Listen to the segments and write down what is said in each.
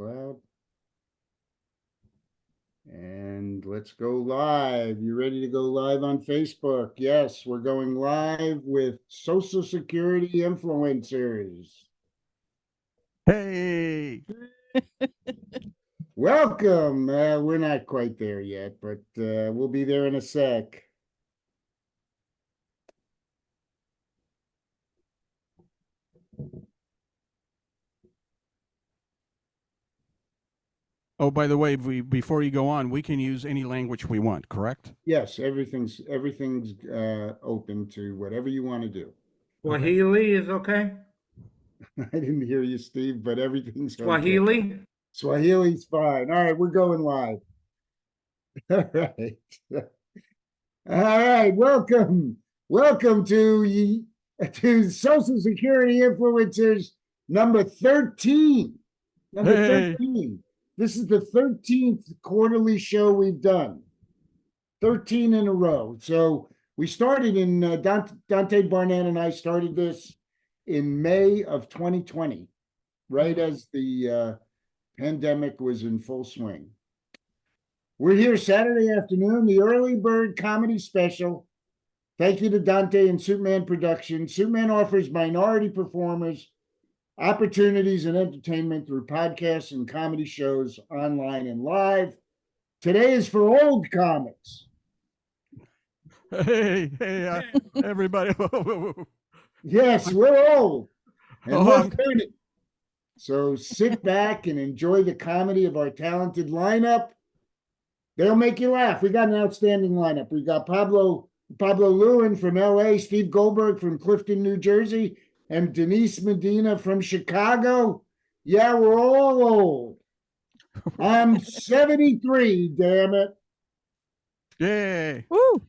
Cloud. And let's go live. You ready to go live on Facebook? Yes, we're going live with Social Security influencers. Hey. Welcome. We're not quite there yet, but we'll be there in a sec. Oh, by the way, before you go on, we can use any language we want, correct? Yes, everything's open to whatever you want to do. Swahili is okay? I didn't hear you, Steve, but everything's okay. Swahili? Swahili's fine. All right, we're going live. All right. All right, welcome. Welcome to Social Security Influencers number 13. Number 13. This is the 13th quarterly show we've done. 13 in a row. So we started in, Dante Barnett and I started this in May of 2020, right as the pandemic was in full swing. We're here Saturday afternoon, the early bird comedy special. Thank you to Dante and Superman Productions. Superman offers minority performers opportunities and entertainment through podcasts and comedy shows online and live. Today is for old comics. Hey, everybody. Yes, we're old. And we're learning. So sit back and enjoy the comedy of our talented lineup. They'll make you laugh. We got an outstanding lineup. We got Pablo Lewin from LA, Steve Goldberg from Clifton, New Jersey, and Denise Medina from Chicago. Yeah, we're all old. I'm 73, damn it. Yay. Woo.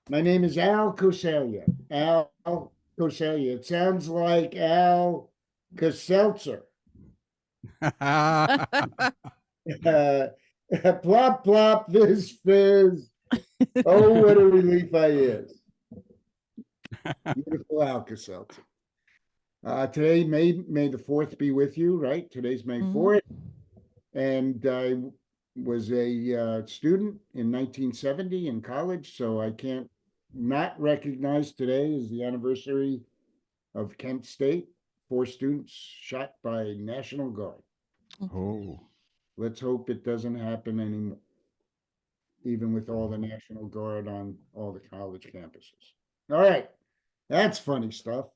My name is Al Coseglia. Al Coseglia. It sounds like Al Caseltzer. Plop, plop, fizz, fizz. Oh, what a relief I is. Beautiful Alka-Seltzer. Today, May the 4th be with you, right? Today's May 4th. And I was a student in 1970 in college, so I can't not recognize today as the anniversary of Kent State. 4 students shot by National Guard. Oh. Let's hope it doesn't happen anymore, even with all the National Guard on all the college campuses. All right, that's funny stuff.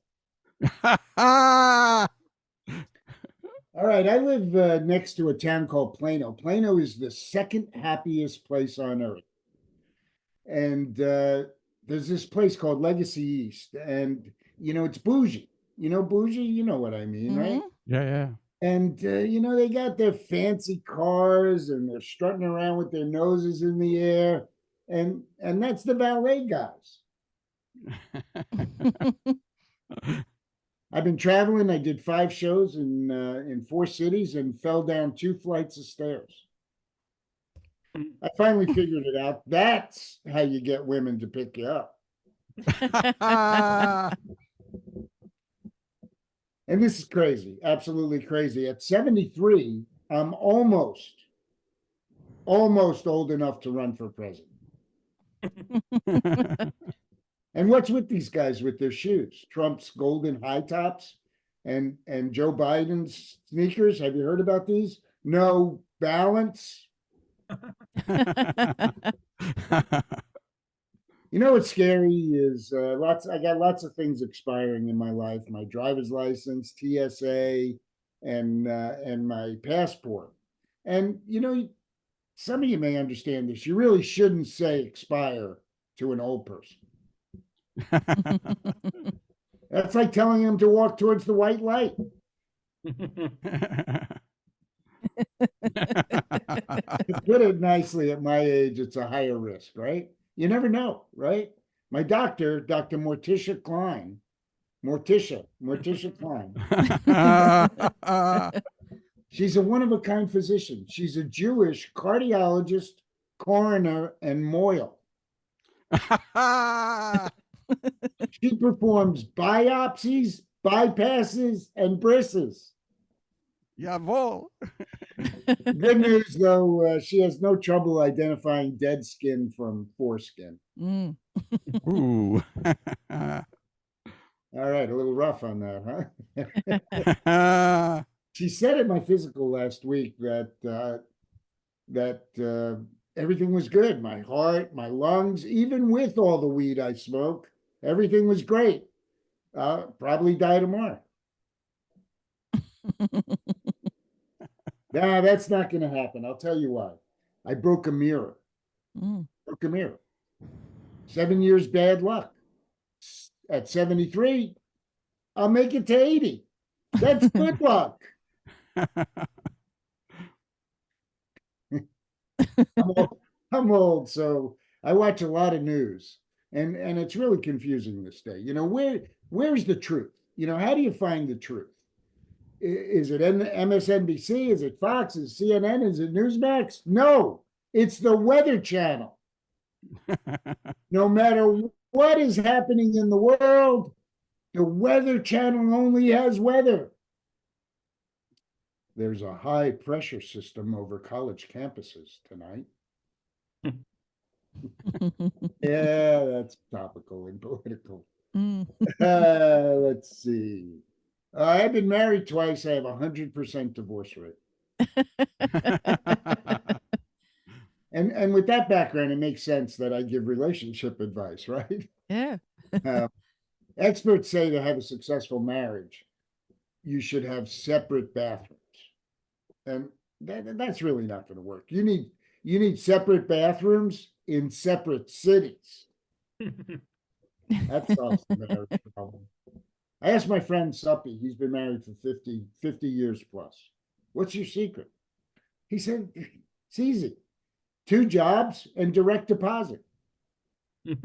All right, I live next to a town called Plano. Plano is the second happiest place on earth. And there's this place called Legacy East, and, it's bougie. Bougie? You know what I mean, right? Yeah. And, they got their fancy cars and they're strutting around with their noses in the air. And that's the valet guys. I've been traveling. I did 5 shows in 4 cities and fell down 2 flights of stairs. I finally figured it out. That's how you get women to pick you up. And this is crazy, absolutely crazy. At 73, I'm almost old enough to run for president. And what's with these guys with their shoes? Trump's golden high tops and Joe Biden's sneakers. Have you heard about these? No balance. What's scary is I got lots of things expiring in my life: my driver's license, TSA, and my passport. And some of you may understand this. You really shouldn't say expire to an old person. That's like telling them to walk towards the white light. To put it nicely, at my age, it's a higher risk, right? You never know, right? My doctor, Dr. Morticia Klein, she's a one-of-a-kind physician. She's a Jewish cardiologist, coroner, and mohel. She performs biopsies, bypasses, and brisses. Jawohl. Good news, though, she has no trouble identifying dead skin from foreskin. Mm. Ooh. All right, a little rough on that, huh? She said at my physical last week that everything was good. My heart, my lungs, even with all the weed I smoke, everything was great. Probably die tomorrow. Nah, that's not going to happen. I'll tell you why. I broke a mirror. Mm. Broke a mirror. 7 years bad luck. At 73, I'll make it to 80. That's good luck. I'm old, so I watch a lot of news, and it's really confusing this day. Where's the truth? How do you find the truth? Is it MSNBC? Is it Fox? Is it CNN? Is it Newsmax? No, it's the Weather Channel. No matter what is happening in the world, the Weather Channel only has weather. There's a high pressure system over college campuses tonight. Yeah, that's topical and political. Mm. Let's see. I've been married twice. I have 100% divorce rate. And with that background, it makes sense that I give relationship advice, right? Yeah. Experts say to have a successful marriage, you should have separate bathrooms. And that's really not going to work. You need separate bathrooms in separate cities. That solves the marriage problem. I asked my friend Suppy, he's been married for 50 years plus. What's your secret? He said, it's easy. 2 jobs and direct deposit. He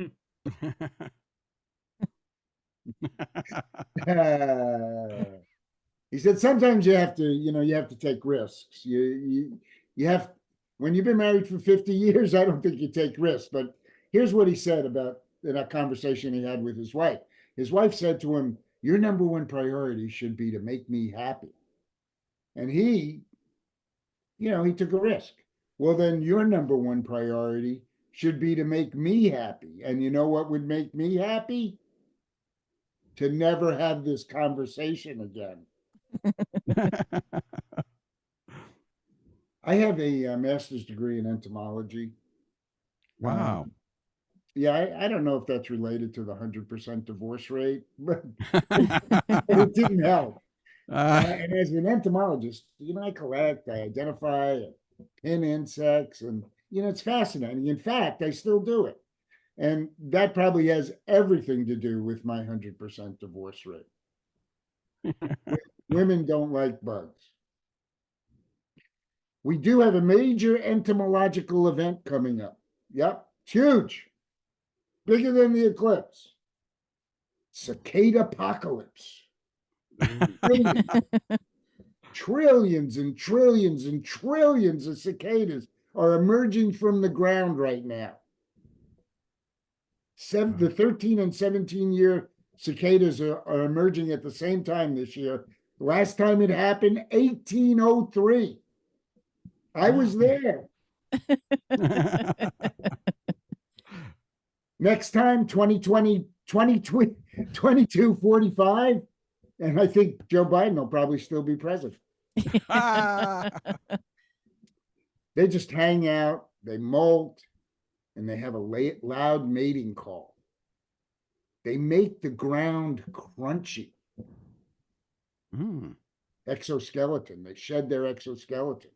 said, sometimes you have to take risks. You have, when you've been married for 50 years, I don't think you take risks. But here's what he said about in a conversation he had with his wife. His wife said to him, your number one priority should be to make me happy. And he took a risk. Well, then your number one priority should be to make me happy. And you know what would make me happy? To never have this conversation again. I have a master's degree in entomology. Wow. Yeah, I don't know if that's related to the 100% divorce rate, but it didn't help. And as an entomologist, I collect, I identify, I pin insects, and it's fascinating. In fact, I still do it. And that probably has everything to do with my 100% divorce rate. Women don't like bugs. We do have a major entomological event coming up. Yep, it's huge. Bigger than the eclipse. Cicada apocalypse. Trillions and trillions and trillions of cicadas are emerging from the ground right now. The 13 and 17-year cicadas are emerging at the same time this year. Last time it happened, 1803. I was there. Next time, 2020, 2245. And I think Joe Biden will probably still be president. They just hang out, they molt, and they have a loud mating call. They make the ground crunchy. Mm. Exoskeleton. They shed their exoskeleton.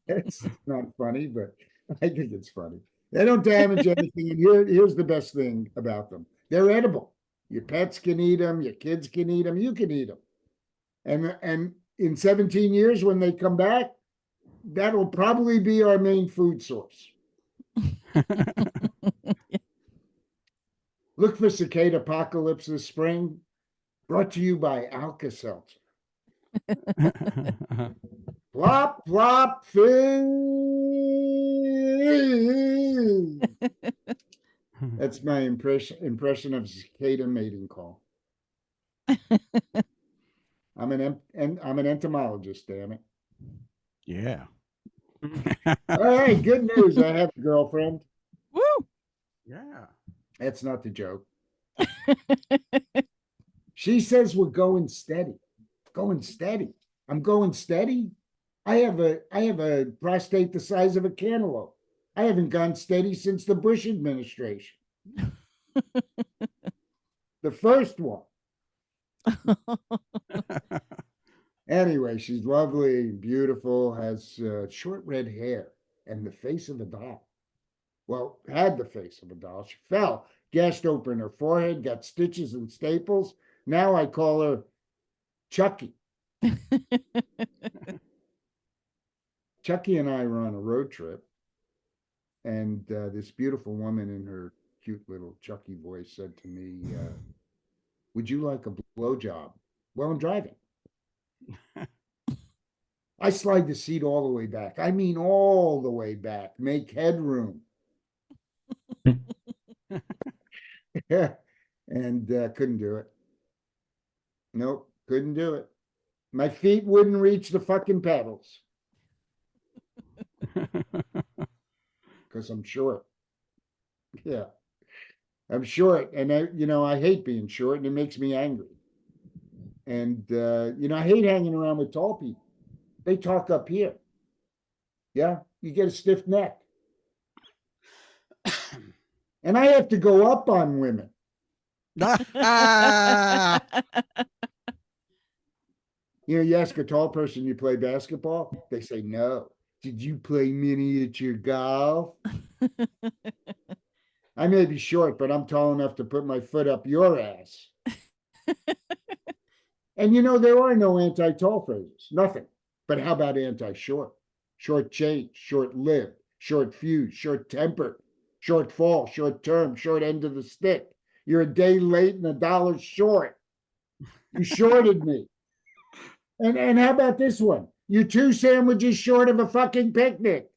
It's not funny, but I think it's funny. They don't damage anything. And here's the best thing about them. They're edible. Your pets can eat them. Your kids can eat them. You can eat them. And in 17 years, when they come back, that'll probably be our main food source. Look for Cicada Apocalypse this spring. Brought to you by Alka-Seltzer. Plop, plop, fish. That's my impression of cicada mating call. I'm an entomologist, damn it. Yeah. All right, good news. I have a girlfriend. Woo! Yeah. That's not the joke. She says we're going steady. Going steady. I'm going steady. I have a prostate the size of a cantaloupe. I haven't gone steady since the Bush administration. The first one. Anyway, she's lovely, beautiful, has short red hair and the face of a doll. Well, had the face of a doll. She fell, gashed open her forehead, got stitches and staples. Now I call her Chucky. Chucky and I were on a road trip, and this beautiful woman in her cute little Chucky voice said to me, would you like a blowjob? Well, I'm driving. I slide the seat all the way back. I mean, all the way back. Make headroom. And couldn't do it. Nope, couldn't do it. My feet wouldn't reach the fucking pedals because I'm short. Yeah, I'm short, and I hate being short, and it makes me angry. And I hate hanging around with tall people. They talk up here. Yeah, you get a stiff neck. And I have to go up on women. You ask a tall person, you play basketball? They say no. Did you play miniature golf? I may be short, but I'm tall enough to put my foot up your ass. And there are no anti-tall phrases, nothing. But how about anti-short? Short change, short-lived, short fuse, short-tempered, short fall, short term, short end of the stick. You're a day late and $1 short. You shorted me. And how about this one? You're 2 sandwiches short of a fucking picnic.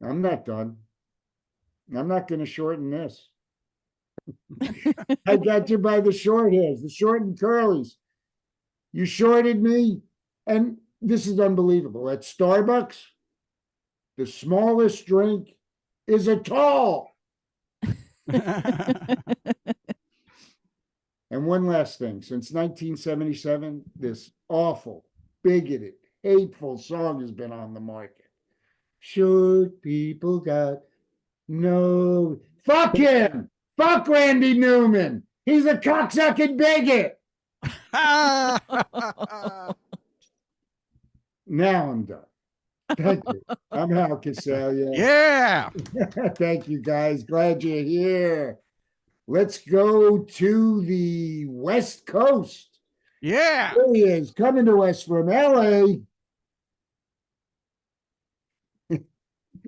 I'm not done. I'm not going to shorten this. I got you by the short hairs, the short and curlies. You shorted me, and this is unbelievable. At Starbucks, the smallest drink is a tall. And one last thing. Since 1977, this awful, bigoted, hateful song has been on the market. Short people got no... Fuck him! Fuck Randy Newman! He's a cocksucking bigot! Now I'm done. Thank you. I'm Hal Coseglia. Yeah. Thank you, guys. Glad you're here. Let's go to the West Coast. Yeah. Here he is, coming to us from LA.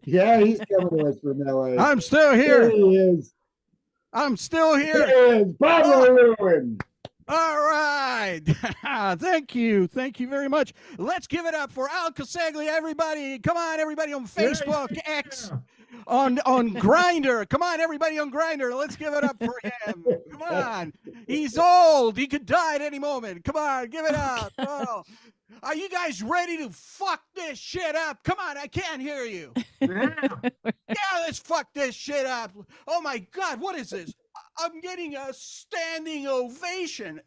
Yeah, he's coming to us from LA. I'm still Here here. he is. I'm still Here here. he is, Pablo Lewin. All right. Thank you. Thank you very much. Let's give it up for Al Coseglia, everybody. Come on, everybody on Facebook, X, on Grindr. Come on, everybody on Grindr. Let's give it up for him. Come on. He's old. He could die at any moment. Come on, give it up. Oh. Are you guys ready to fuck this shit up? Come on, I can't hear you. Yeah, let's fuck this shit up. Oh my God, what is this? I'm getting a standing ovation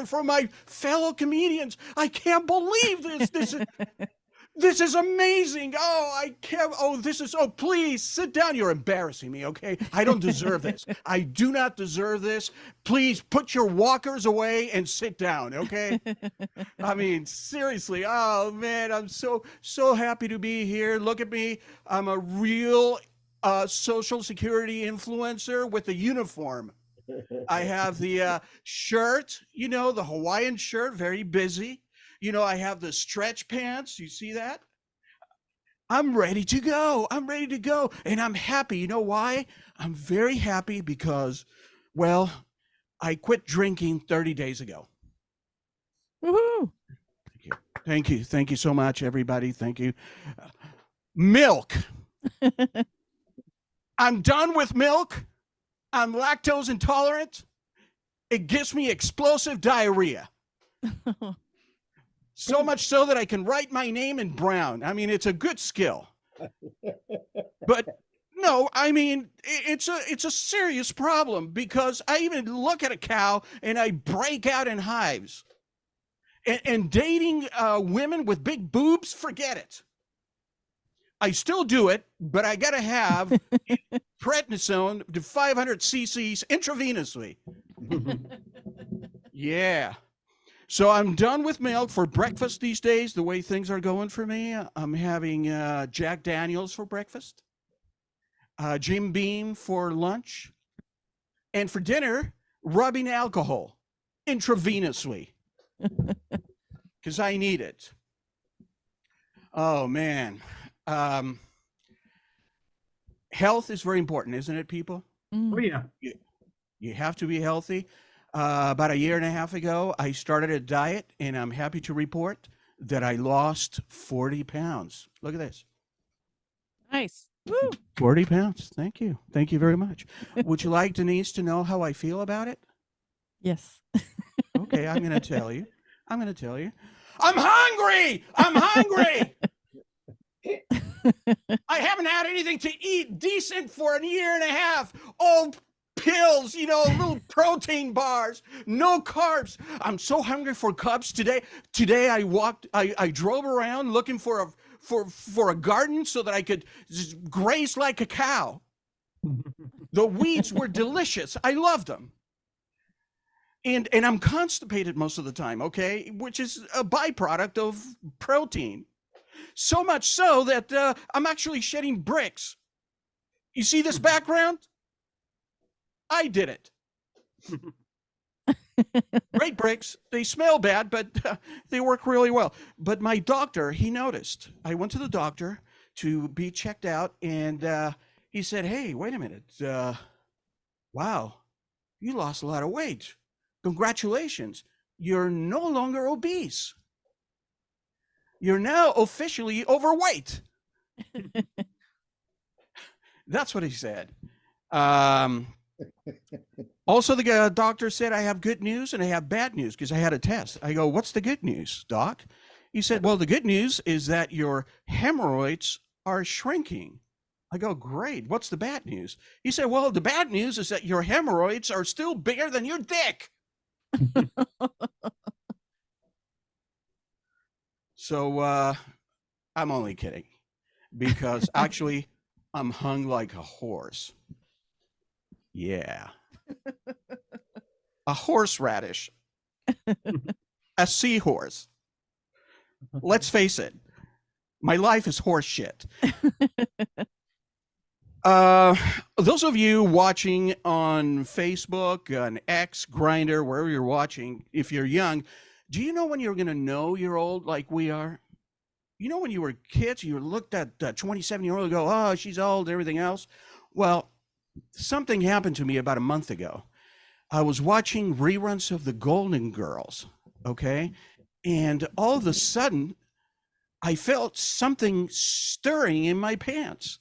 from my fellow comedians. I can't believe this. This is amazing. Oh, I can't. Oh, please sit down. You're embarrassing me, okay? I don't deserve this. I do not deserve this. Please put your walkers away and sit down, okay? I mean, seriously. Oh, man, I'm so happy to be here. Look at me. I'm a real social security influencer with a uniform. I have the shirt, the Hawaiian shirt, very busy. I have the stretch pants. You see that? I'm ready to go. And I'm happy. You know why? I'm very happy because, well, I quit drinking 30 days ago. Woohoo! Thank you. Thank you so much, everybody. Thank you. Milk. I'm done with milk. I'm lactose intolerant. it gives me explosive diarrhea. So much so that I can write my name in brown. I mean, it's a good skill. But no, I mean, it's a serious problem because I even look at a cow and I break out in hives. And dating women with big boobs, forget it. I still do it, but I got to have prednisone to 500 cc's intravenously. Yeah. So I'm done with milk for breakfast these days, the way things are going for me. I'm having Jack Daniels for breakfast, Jim Beam for lunch, and for dinner, rubbing alcohol intravenously because I need it. Oh, man. Health is very important, isn't it, people? Oh, yeah. You have to be healthy. About a year and a half ago, I started a diet, and I'm happy to report that I lost 40 pounds. Look at this. Nice. Woo. 40 pounds. Thank you. Thank you very much. Would you like Denise to know how I feel about it? Yes. Okay, I'm going to tell you. I'm hungry. I'm hungry. I haven't had anything to eat decent for a year and a half. All pills, little protein bars, no carbs. I'm so hungry for carbs today. Today I drove around looking for a garden so that I could just graze like a cow. The weeds were delicious. I loved them. And I'm constipated most of the time, okay, which is a byproduct of protein. So much so that I'm actually shedding bricks. You see this background? I did it. Great bricks. They smell bad, but they work really well. But my doctor, he noticed. I went to the doctor to be checked out, and he said, hey, wait a minute. Wow, you lost a lot of weight. Congratulations. You're no longer obese. You're now officially overweight. That's what he said. Also, the doctor said I have good news and I have bad news because I had a test. I go, what's the good news, doc? He said, well, the good news is that your hemorrhoids are shrinking. I go, great. What's the bad news? He said, well, the bad news is that your hemorrhoids are still bigger than your dick. So I'm only kidding because actually I'm hung like a horse. Yeah. A horseradish. A seahorse. Let's face it. My life is horse shit. Those of you watching on Facebook, on X, Grindr, wherever you're watching, if you're young, do you know when you're going to know you're old like we are? You know, when you were kids, you looked at that 27-year-old and go, oh, she's old, everything else. Well, something happened to me about a month ago. I was watching reruns of the Golden Girls, okay? And all of a sudden, I felt something stirring in my pants.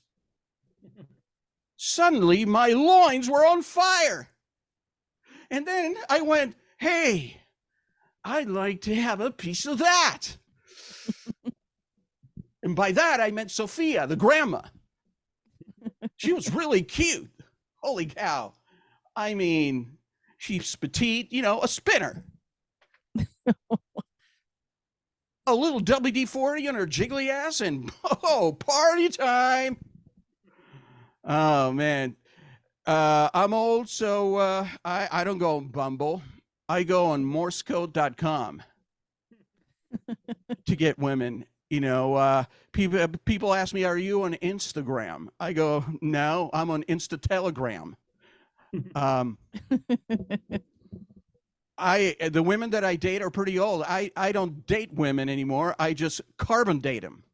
Suddenly, my loins were on fire. And then I went, hey, I'd like to have a piece of that. And by that, I meant Sophia, the grandma. She was really cute. Holy cow. I mean, she's petite, a spinner. A little WD-40 on her jiggly ass and, party time. Oh, man. I'm old, so I don't go on Bumble. I go on morsecode.com to get women. People ask me, are you on Instagram? I go, no, I'm on Insta-Telegram. The women that I date are pretty old. I don't date women anymore. I just carbon date them.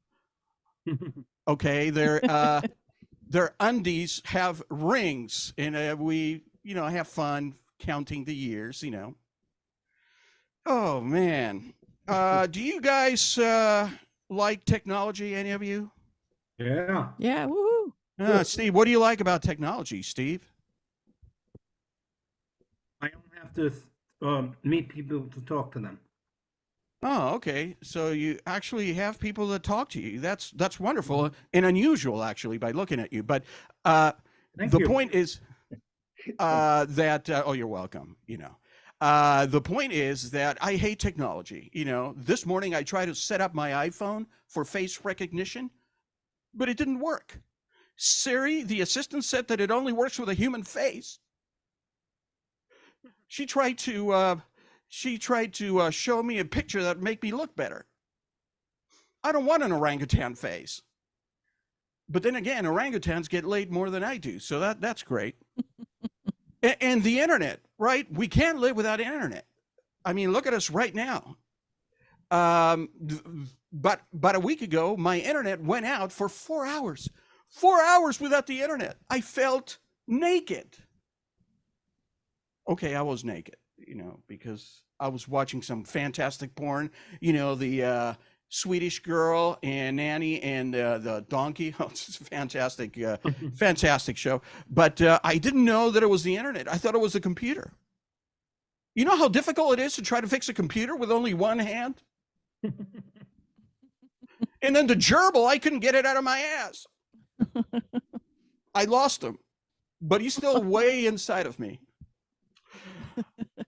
Okay, their undies have rings, and we, have fun counting the years. Oh man, do you guys like technology? Any of you? Yeah. Yeah. Woohoo. Steve, what do you like about technology, Steve? I don't have to meet people to talk to them. Oh, okay. So you actually have people that talk to you. That's wonderful and unusual, actually, by looking at you. But Thank the you. point is that oh, you're welcome. The point is that I hate technology. This morning I tried to set up my iPhone for face recognition, but it didn't work. Siri, the assistant, said that it only works with a human face. She tried to show me a picture that would make me look better. I don't want an orangutan face. But then again, orangutans get laid more than I do, so that's great. And the internet, right? We can't live without internet. I mean, look at us right now. But a week ago, my internet went out for 4 hours. 4 hours without the internet. I felt naked. Okay, I was naked, because I was watching some fantastic porn. The Swedish Girl and Nanny and the Donkey. Oh, it's a fantastic, fantastic show. But I didn't know that it was the internet. I thought it was a computer. You know how difficult it is to try to fix a computer with only one hand? And then the gerbil, I couldn't get it out of my ass. I lost him, but he's still way inside of me.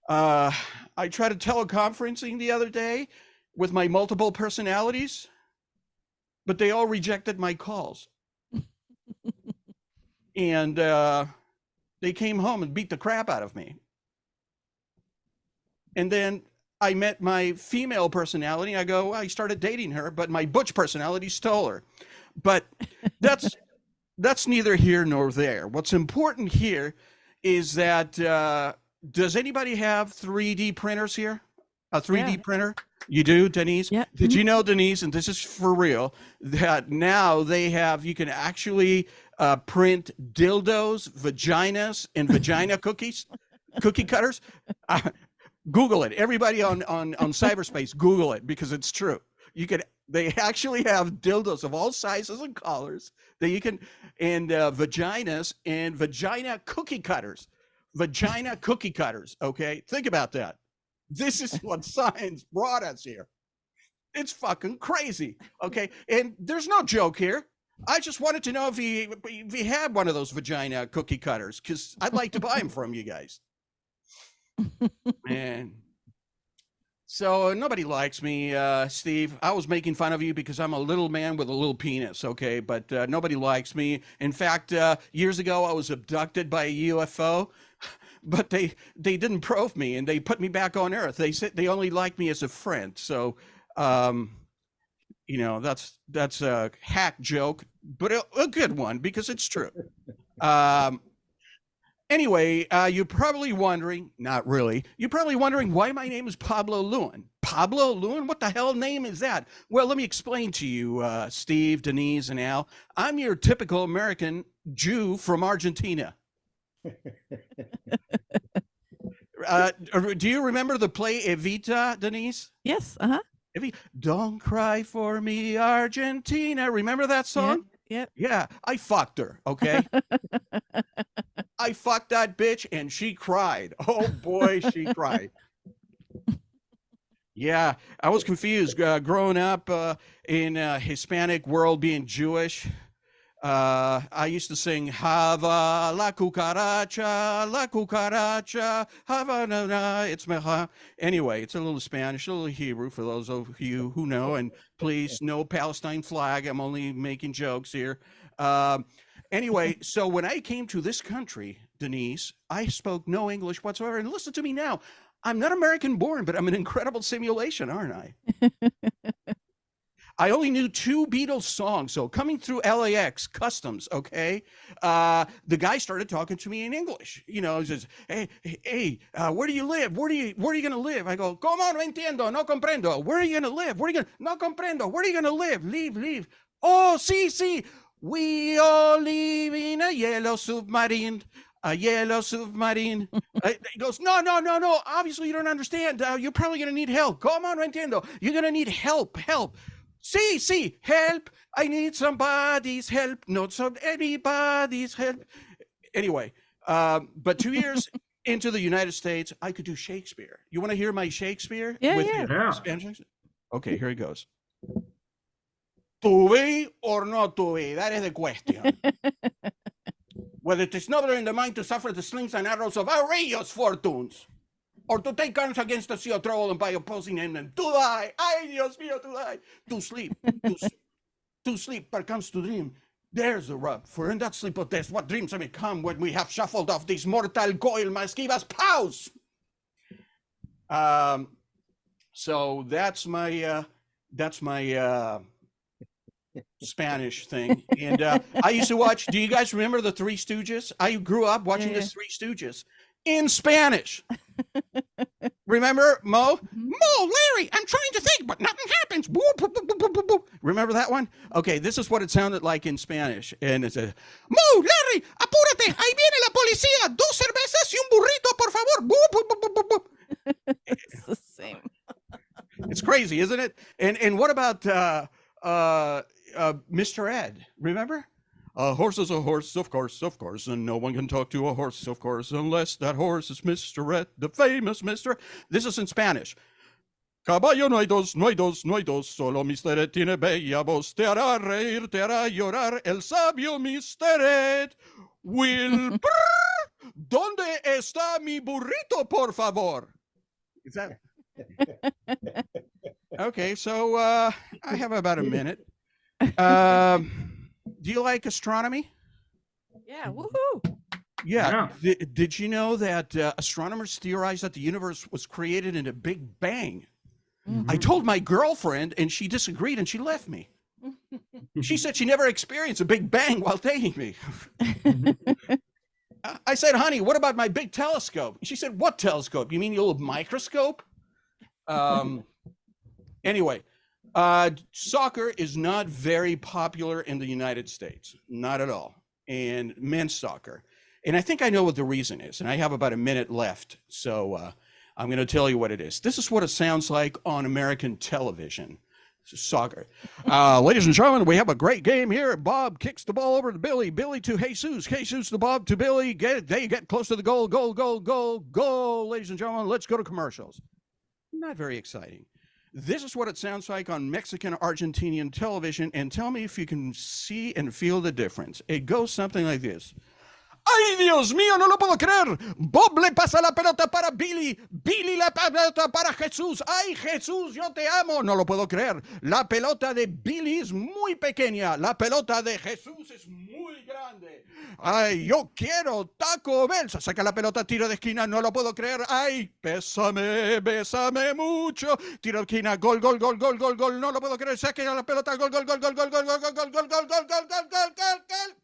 I tried a teleconferencing the other day with my multiple personalities, but they all rejected my calls. And they came home and beat the crap out of me. And then I met my female personality. I go, well, I started dating her, but my butch personality stole her. But that's neither here nor there. What's important here is that does anybody have 3D printers here? A 3D printer? You do, Denise? Yeah. Did you know, Denise, and this is for real, that now you can actually print dildos, vaginas, and vagina cookie cutters? Google it. Everybody on cyberspace, Google it, because it's true. They actually have dildos of all sizes and colors that you can, and vaginas and vagina cookie cutters. Vagina cookie cutters. Okay, think about that. This is what science brought us here. It's fucking crazy. Okay, and there's no joke here. I just wanted to know if he had one of those vagina cookie cutters, because I'd like to buy them from you guys. Man. So nobody likes me, Steve. I was making fun of you because I'm a little man with a little penis, okay? But nobody likes me. In fact, years ago, I was abducted by a UFO, but they didn't probe me, and they put me back on Earth. They said they only liked me as a friend. So, that's a hack joke, but a good one because it's true. Anyway, you're probably wondering, not really, you're probably wondering why my name is Pablo Lewin. Pablo Lewin? What the hell name is that? Well, let me explain to you, Steve, Denise, and Al. I'm your typical American Jew from Argentina. Do you remember the play Evita, Denise? Yes. Don't cry for me, Argentina. Remember that song? Yep. Yeah, I fucked her, okay? I fucked that bitch and she cried. Oh boy, she cried. Yeah, I was confused growing up in a Hispanic world, being Jewish. I used to sing Hava la cucaracha, Hava na na, it's meha. Anyway, it's a little Spanish, a little Hebrew for those of you who know, and please, no Palestine flag. I'm only making jokes here. Anyway, so when I came to this country, Denise, I spoke no English whatsoever. And listen to me now. I'm not American born, but I'm an incredible simulation, aren't I? I only knew 2 Beatles songs. So coming through LAX customs, okay, the guy started talking to me in English. He says, hey, where do you live? Where are you going to live? I go, ¿Cómo no entiendo? No comprendo. Where are you going to live? No comprendo. Where are you going to live? Leave. Oh, sí. We all live in a yellow submarine. He goes, no. Obviously, you don't understand. You're probably going to need help. ¿Cómo no entiendo? You're going to need help. Sí, help. I need somebody's help. Not anybody's help. Anyway, but 2 years into the United States, I could do Shakespeare. You want to hear my Shakespeare? Yeah, with yeah. your Yeah. Spanish accent? Okay, here he goes. Tuve or not tuve? That is the question. Whether it is nobler in the mind to suffer the slings and arrows of outrageous fortunes, or to take arms against the sea of trouble and by opposing them, to die, ay Dios mío, to die, to sleep, to sleep, perchance to dream. There's the rub, for in that sleep of death, what dreams may come when we have shuffled off this mortal coil must give us pause. So that's my Spanish thing. And I used to watch, do you guys remember the Three Stooges? I grew up watching the Three Stooges in Spanish. Remember, Mo? Mo, Larry, I'm trying to think, but nothing happens. Boop, boop, boop, boop, boop, boop. Remember that one? Okay, this is what it sounded like in Spanish. And it said, Mo, Larry, apúrate, ahí viene la policía. 2 cervezas y un burrito, por favor. Boop, boop, boop, boop, boop. It's the same. It's crazy, isn't it? And what about Mr. Ed? Remember? A horse is a horse, of course, and no one can talk to a horse, of course, unless that horse is Mr. Ed, the famous Mr. This is in Spanish. Caballo no hay dos, no hay dos, no hay dos, solo Mr. Ed tiene bella voz, te hará reír, te hará llorar, el sabio Mr. Ed will brrr, ¿Dónde está mi burrito, por favor? Is that okay? So I have about a minute. Do you like astronomy? Yeah, woohoo. Yeah. Did you know that astronomers theorize that the universe was created in a big bang? I told my girlfriend, and she disagreed, and she left me. She said she never experienced a big bang while dating me. I said, honey, what about my big telescope? She said, what telescope? You mean your little microscope? Anyway, soccer is not very popular in the United States, not at all, and men's soccer. And I think I know what the reason is, and I have about a minute left, so I'm going to tell you what it is. This is what it sounds like on American television, soccer. Ladies and gentlemen, we have a great game here. Bob kicks the ball over to Billy, Billy to Jesus, Jesus to Bob to Billy. They get close to the goal, goal, goal, goal, goal. Ladies and gentlemen, let's go to commercials. Not very exciting. This is what it sounds like on Mexican Argentinian television, and tell me if you can see and feel the difference. It goes something like this. ¡Ay, Dios mío, no lo puedo creer! Bob le pasa la pelota para Billy. Billy la pelota para Jesús. ¡Ay, Jesús, yo te amo! No lo puedo creer. La pelota de Billy es muy pequeña. La pelota de Jesús es muy grande. ¡Ay, yo quiero Taco Bell! Se saca la pelota, tiro de esquina. No lo puedo creer. ¡Ay, bésame, bésame mucho! Tiro de esquina, gol, gol, gol, gol, gol, gol. No lo puedo creer. Saque la pelota, gol, gol, gol, gol, gol, gol, gol, gol, gol, gol, gol, gol, gol, gol, gol, gol, gol.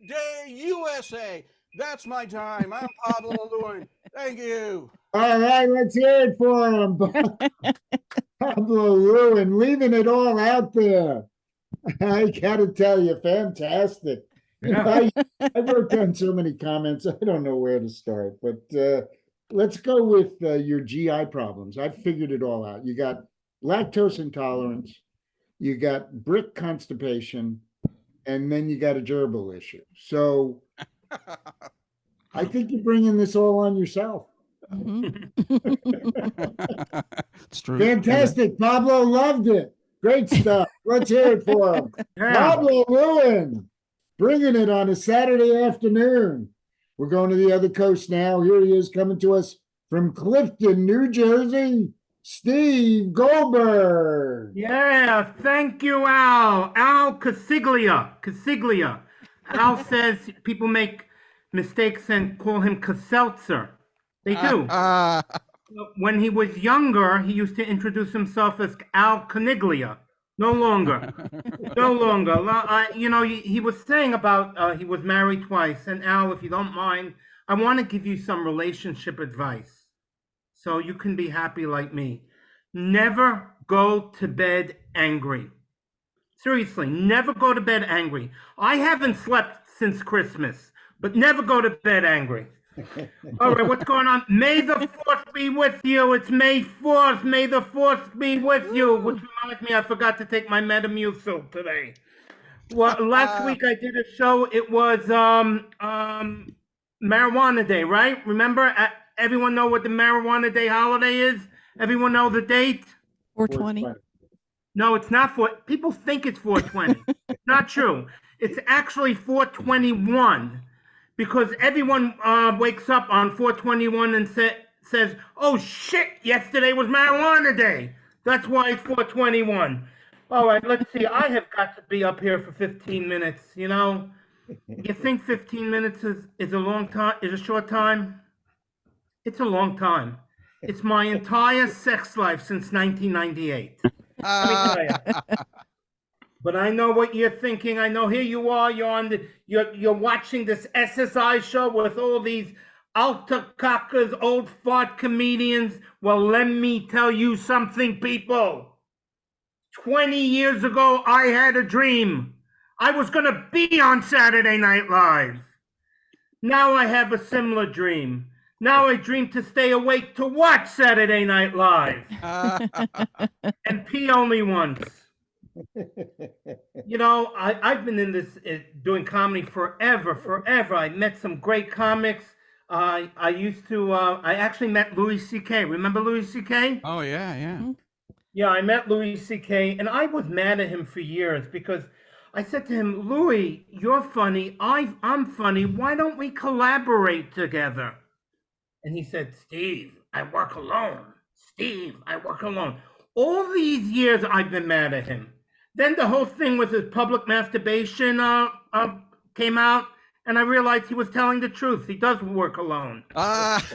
The USA. That's my time. I'm Pablo Lewin. Thank you. All right, let's hear it for him. Pablo Lewin, leaving it all out there. I gotta tell you, fantastic. Yeah. I wrote down so many comments. I don't know where to start, but let's go with your GI problems. I figured it all out. You got lactose intolerance, you got brick constipation, and then you got a gerbil issue. So I think you're bringing this all on yourself. It's true. Fantastic. Pablo loved it. Great stuff. Let's hear it for him. Yeah. Pablo Lewin, bringing it on a Saturday afternoon. We're going to the other coast now. Here he is coming to us from Clifton, New Jersey, Steve Goldberg. Yeah, thank you, Al. Al Coseglia. Al says people make mistakes and call him Caseltzer. They do. When he was younger, he used to introduce himself as Al Caniglia. No longer. No longer. You know, he was saying about he was married twice. And Al, if you don't mind, I want to give you some relationship advice so you can be happy like me. Never go to bed angry. Seriously, never go to bed angry. I haven't slept since Christmas, but never go to bed angry. All right, what's going on? May the 4th be with you. It's May 4th. May the 4th be with you. Which reminds me, I forgot to take my Metamucil today. Well, last week I did a show. It was Marijuana Day, right? Remember? Everyone know what the Marijuana Day holiday is? Everyone know the date? 420. No, it's not people think it's 420. Not true. It's actually 421 because everyone wakes up on 421 and says, oh shit, yesterday was Marijuana Day. That's why it's 421. All right, let's see. I have got to be up here for 15 minutes. You know, you think 15 minutes is a long time, is a short time? It's a long time. It's my entire sex life since 1998. Let me tell you. But I know what you're thinking. I know here you are. You're watching this SSI show with all these alta cockers, old fart comedians. Well, let me tell you something, people. 20 years ago, I had a dream. I was going to be on Saturday Night Live. Now I have a similar dream. Now I dream to stay awake to watch Saturday Night Live. And pee only once. You know, I've been in this, doing comedy forever. I met some great comics. I actually met Louis C.K. Remember Louis C.K.? Oh, yeah. Yeah, I met Louis C.K. and I was mad at him for years because I said to him, Louis, you're funny. I'm funny. Why don't we collaborate together? And he said, Steve, I work alone. All these years I've been mad at him. Then the whole thing with his public masturbation came out, and I realized he was telling the truth. He does work alone. Actually,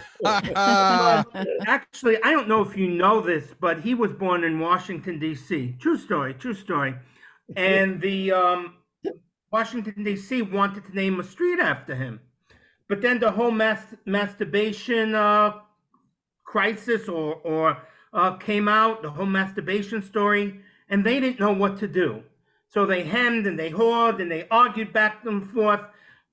I don't know if you know this, but he was born in Washington, D.C. True story. And the Washington, D.C. wanted to name a street after him. But then the whole masturbation crisis or came out, the whole masturbation story, and they didn't know what to do. So they hemmed and they hawed and they argued back and forth,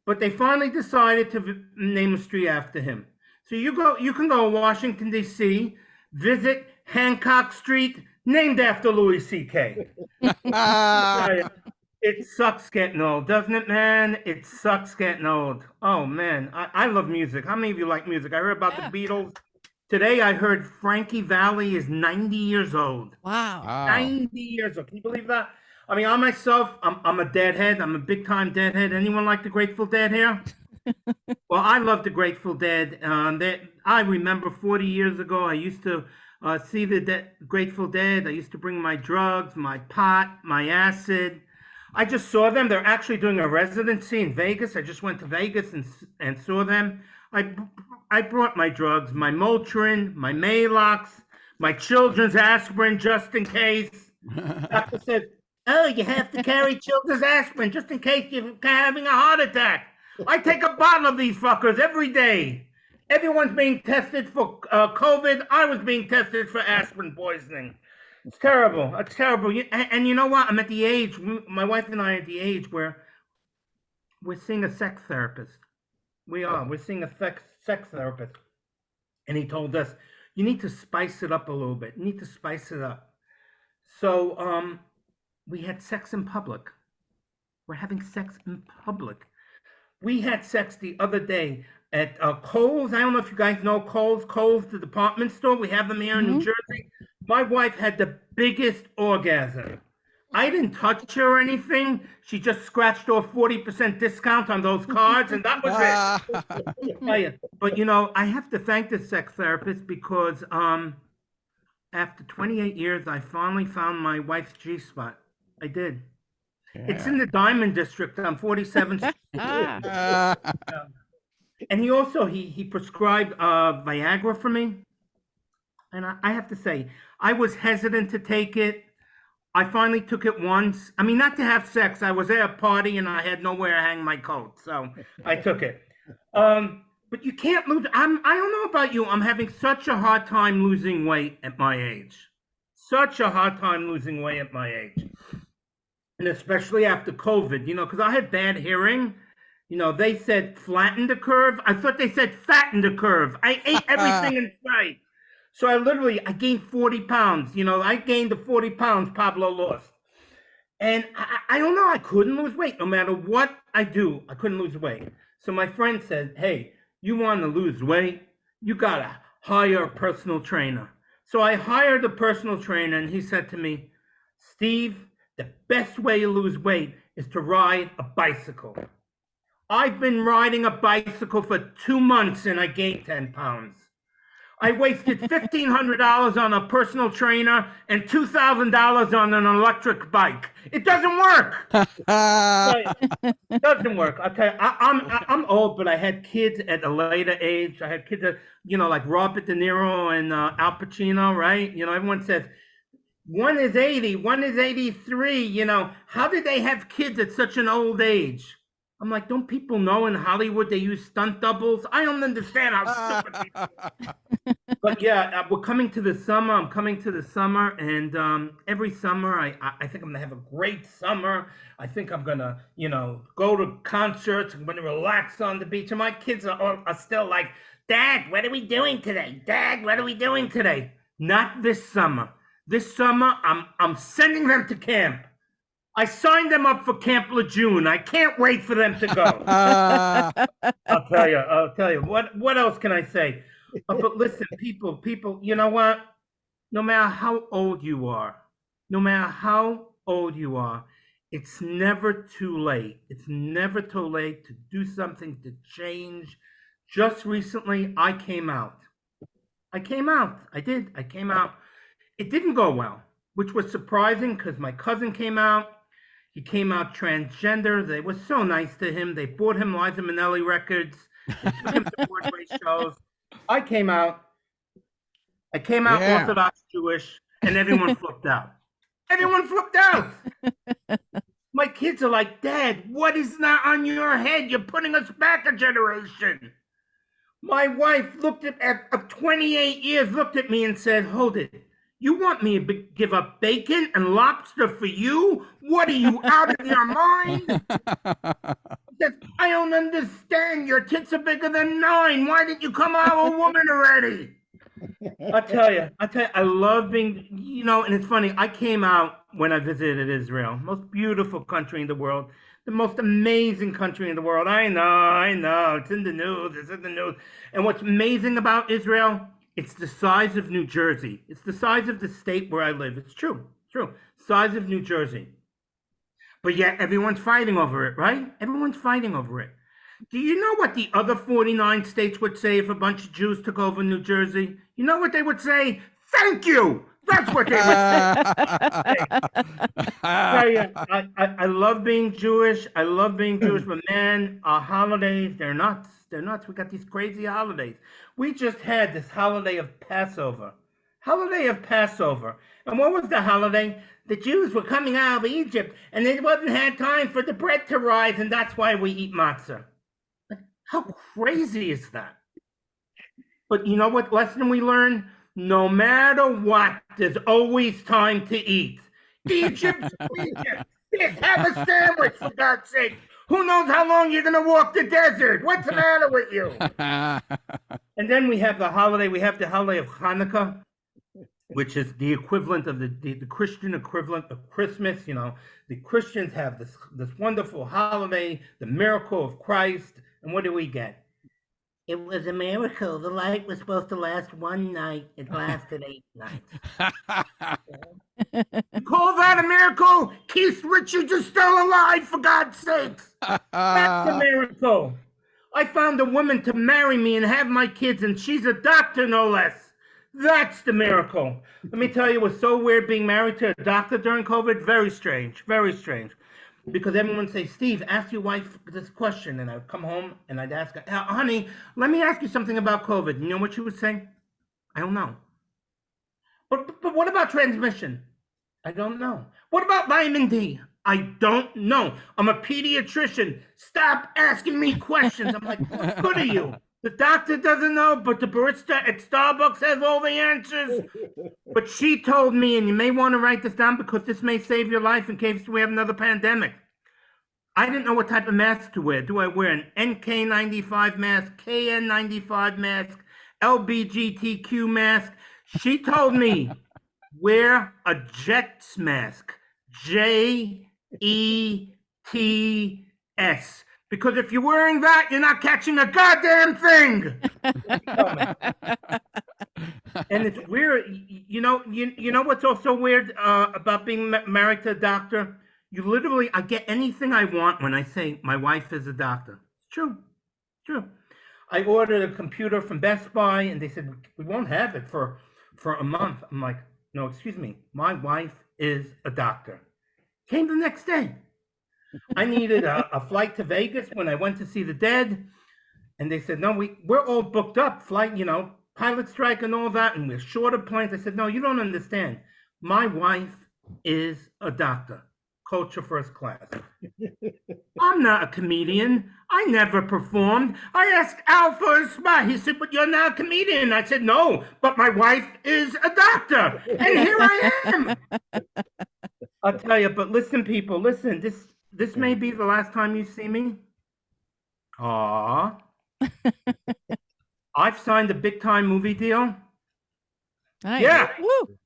but they finally decided to name a street after him. So you can go to Washington, D.C., visit Hancock Street, named after Louis C.K. It sucks getting old, doesn't it, man? It sucks getting old. Oh, man, I love music. How many of you like music? I heard about the Beatles. Today I heard Frankie Valli is 90 years old. Wow. 90 years old. Can you believe that? I mean, I myself, I'm a Deadhead. I'm a big-time Deadhead. Anyone like the Grateful Dead here? Well, I love the Grateful Dead. I remember 40 years ago, I used to see the Grateful Dead. I used to bring my drugs, my pot, my acid. I just saw them. They're actually doing a residency in Vegas. I just went to Vegas and saw them. I brought my drugs, my Motrin, my Maalox, my children's aspirin just in case. Doctor says, oh, you have to carry children's aspirin just in case you're having a heart attack. I take a bottle of these fuckers every day. Everyone's being tested for COVID. I was being tested for aspirin poisoning. It's terrible. It's terrible. And you know what? I'm at the age, my wife and I are at the age where we're seeing a sex therapist. We're seeing a sex therapist. And he told us, you need to spice it up a little bit. You need to spice it up. So we had sex in public. We're having sex in public. We had sex the other day at Kohl's. I don't know if you guys know Kohl's. Kohl's, the department store. We have them here in New Jersey. My wife had the biggest orgasm. I didn't touch her or anything. She just scratched off 40% discount on those cards, and that was it. But, you know, I have to thank the sex therapist because after 28 years, I finally found my wife's G-spot. I did. Yeah. It's in the Diamond District on 47th Street. And he also, he prescribed Viagra for me. And I have to say, I was hesitant to take it. I finally took it once. I mean, not to have sex. I was at a party and I had nowhere to hang my coat. So I took it. But you can't lose. I don't know about you. I'm having such a hard time losing weight at my age. Such a hard time losing weight at my age. And especially after COVID, you know, because I had bad hearing. You know, they said flatten the curve. I thought they said fatten the curve. I ate everything in sight. So I gained 40 pounds. You know, I gained the 40 pounds Pablo lost. And I don't know, I couldn't lose weight. No matter what I do, I couldn't lose weight. So my friend said, hey, you want to lose weight? You got to hire a personal trainer. So I hired a personal trainer, and he said to me, Steve, the best way to lose weight is to ride a bicycle. I've been riding a bicycle for 2 months and I gained 10 pounds. I wasted $1,500 on a personal trainer and $2,000 on an electric bike. It doesn't work. It doesn't work. I tell you, I'm old, but I had kids at a later age. I had kids that, you know, like Robert De Niro and Al Pacino, right? You know, everyone says one is 80, one is 83. You know, how did they have kids at such an old age? I'm like, don't people know in Hollywood they use stunt doubles? I don't understand how stupid people are. But yeah, we're coming to the summer. I'm coming to the summer, and every summer I think I'm gonna have a great summer. I think I'm gonna, you know, go to concerts. I'm gonna relax on the beach. And my kids are still like, Dad, what are we doing today? Dad, what are we doing today? Not this summer. This summer, I'm sending them to camp. I signed them up for Camp Lejeune. I can't wait for them to go. I'll tell you. What else can I say? But listen, people, you know what? No matter how old you are, it's never too late. It's never too late to do something to change. Just recently, I came out. I came out. It didn't go well, which was surprising because my cousin came out. He came out transgender. They were so nice to him. They bought him Liza Minnelli records. They took him to Broadway shows. I came out Orthodox Jewish, and everyone flipped out. My kids are like, Dad, what is that on your head? You're putting us back a generation. My wife looked at 28 years, looked at me and said, hold it. You want me to give up bacon and lobster for you? What are you, out of your mind? I don't understand. Your tits are bigger than 9. Why didn't you come out a woman already? I tell you, I love being, you know, and it's funny. I came out when I visited Israel, most beautiful country in the world, the most amazing country in the world. I know. It's in the news. And what's amazing about Israel, it's the size of New Jersey. It's the size of the state where I live. It's true. Size of New Jersey. But yet everyone's fighting over it, right? Everyone's fighting over it. Do you know what the other 49 states would say if a bunch of Jews took over New Jersey? You know what they would say? Thank you. That's what they would say. I love being Jewish. But man, our holidays, they're nuts. We got these crazy holidays. We just had this holiday of Passover. And what was the holiday? The Jews were coming out of Egypt, and they wasn't had time for the bread to rise, and that's why we eat matzah. How crazy is that? But you know what lesson we learn? No matter what, there's always time to eat. Egypt. Have a sandwich, for God's sake. Who knows how long you're going to walk the desert? What's the matter with you? And then we have the holiday. We have the holiday of Hanukkah, which is the equivalent of the Christian equivalent of Christmas. You know, the Christians have this wonderful holiday, the miracle of Christ. And what do we get? It was a miracle. The light was supposed to last 1 night. It lasted 8 nights. You call that a miracle? Keith Richards is still alive, for God's sakes. That's a miracle. I found a woman to marry me and have my kids, and she's a doctor, no less. That's the miracle. Let me tell you, it was so weird being married to a doctor during COVID. Very strange. Because everyone would say, Steve, ask your wife this question. And I would come home and I'd ask her, honey, let me ask you something about COVID. You know what she would say? I don't know. But what about transmission? I don't know. What about vitamin D? I don't know. I'm a pediatrician. Stop asking me questions. I'm like, what good are you? The doctor doesn't know, but the barista at Starbucks has all the answers. But she told me, and you may want to write this down because this may save your life in case we have another pandemic. I didn't know what type of mask to wear. Do I wear an NK95 mask, KN95 mask, LBGTQ mask? She told me, wear a Jets mask. JETS. Because if you're wearing that, you're not catching a goddamn thing. And it's weird. You know what's also weird about being married to a doctor? I get anything I want when I say my wife is a doctor. It's true. I ordered a computer from Best Buy, and they said, we won't have it for a month. I'm like, no, excuse me. My wife is a doctor. Came the next day. I needed a flight to Vegas when I went to see the Dead, and they said, no, we're all booked up. Flight, pilot strike and all that, and we're short of planes. I said, no, you don't understand. My wife is a doctor. Culture first class. I'm not a comedian. I never performed. I asked Al for a spot. He said, but you're not a comedian. I said, no, but my wife is a doctor. And here I am. I'll tell you, but listen, people, listen. This may be the last time you see me. Aww. I've signed a big time movie deal. Nice. Yeah. Woo.